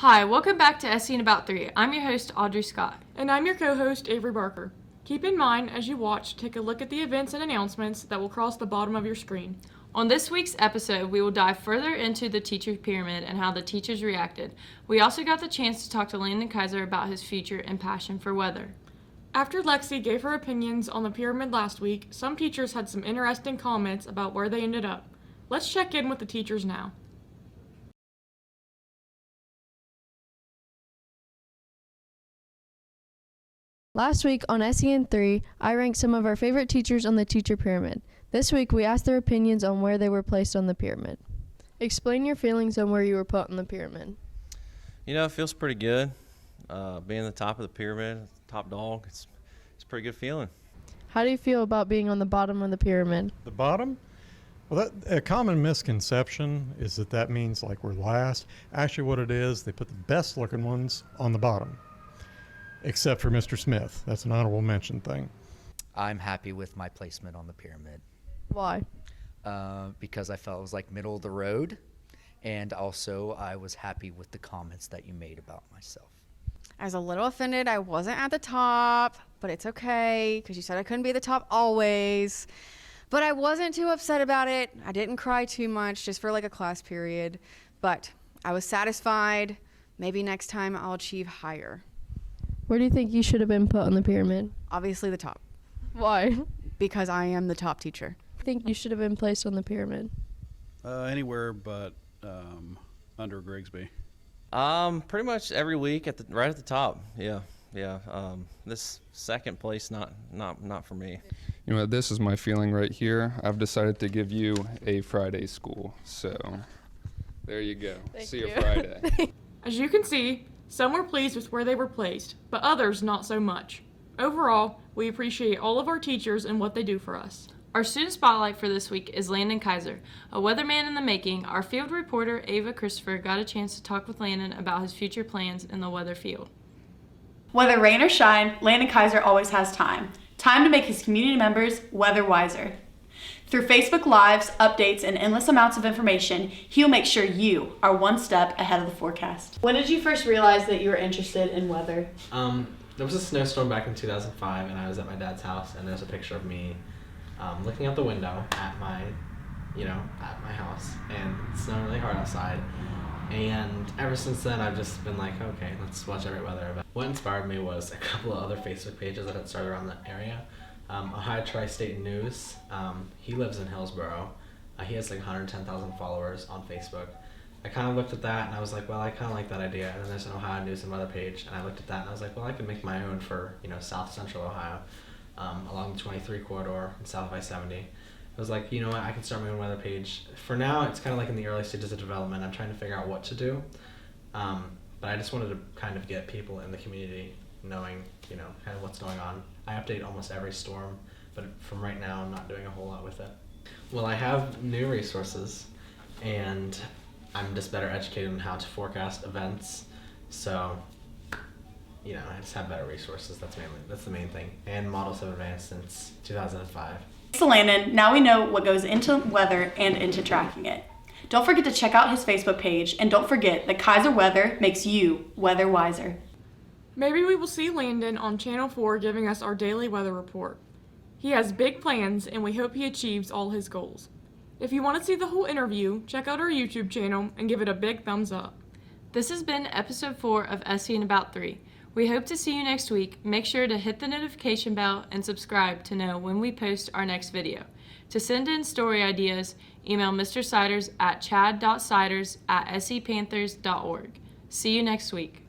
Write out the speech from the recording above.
Hi, welcome back to SE in About 3. I'm your host, Audrey Scott. And I'm your co-host, Avery Barker. Keep in mind, as you watch, take a look at the events and announcements that will cross the bottom of your screen. On this week's episode, we will dive further into the teacher pyramid and how the teachers reacted. We also got the chance to talk to Landen Kiser about his future and passion for weather. After Lexie gave her opinions on the pyramid last week, some teachers had some interesting comments about where they ended up. Let's check in with the teachers now. Last week on SEN3, I ranked some of our favorite teachers on the teacher pyramid. This week, we asked their opinions on where they were placed on the pyramid. Explain your feelings on where you were put on the pyramid. You know, it feels pretty good. Being the top of the pyramid, top dog, it's a pretty good feeling. How do you feel about being on the bottom of the pyramid? The bottom? Well, a common misconception is that means like we're last. Actually, what it is, they put the best looking ones on the bottom, except for Mr. Smith. That's an honorable mention thing. I'm happy with my placement on the pyramid. Why? Because I felt it was like middle of the road, and also I was happy with the comments that you made about myself. I was a little offended I wasn't at the top, but it's okay because you said I couldn't be at the top always. But I wasn't too upset about it. I didn't cry too much, just for like a class period. But I was satisfied. Maybe next time I'll achieve higher. Where do you think you should have been put on the pyramid? Obviously the top, Why? because I am the top teacher. I think you should have been placed on the pyramid. Anywhere but under Grigsby. Pretty much every week right at the top. Yeah. This second place, not for me. You know, this is my feeling right here. I've decided to give you a Friday school. So there you go. See you Friday. As you can see, some were pleased with where they were placed, but others not so much. Overall, we appreciate all of our teachers and what they do for us. Our student spotlight for this week is Landen Kiser, a weatherman in the making. Our field reporter, Ava Christopher, got a chance to talk with Landen about his future plans in the weather field. Whether rain or shine, Landen Kiser always has time. Time to make his community members weather wiser. Through Facebook Lives, updates, and endless amounts of information, he'll make sure you are one step ahead of the forecast. When did you first realize that you were interested in weather? There was a snowstorm back in 2005, and I was at my dad's house, and there's a picture of me looking out the window at my house, and it's snowing really hard outside. And ever since then, I've just been like, okay, let's watch every weather event. What inspired me was a couple of other Facebook pages that had started around the area. Ohio Tri-State News, he lives in Hillsboro. He has like 110,000 followers on Facebook. I kind of looked at that and I was like, well, I kind of like that idea. And then there's an Ohio News and Weather page, and I looked at that and I was like, well, I could make my own for, South Central Ohio, along the 23 corridor in South of I-70. I was like, you know what, I can start my own weather page. For now, it's kind of like in the early stages of development. I'm trying to figure out what to do. But I just wanted to kind of get people in the community knowing, kind of what's going on. I update almost every storm, but from right now, I'm not doing a whole lot with it. Well, I have new resources, and I'm just better educated on how to forecast events. So, I just have better resources. That's the main thing. And models have advanced since 2005. Thanks to Landen, now we know what goes into weather and into tracking it. Don't forget to check out his Facebook page, and don't forget that Kiser Weather makes you weather wiser. Maybe we will see Landen on Channel 4 giving us our daily weather report. He has big plans, and we hope he achieves all his goals. If you want to see the whole interview, check out our YouTube channel and give it a big thumbs up. This has been episode 4 of SE in About 3. We hope to see you next week. Make sure to hit the notification bell and subscribe to know when we post our next video. To send in story ideas, email Mr. Siders at chad.siders@sepanthers.org. See you next week.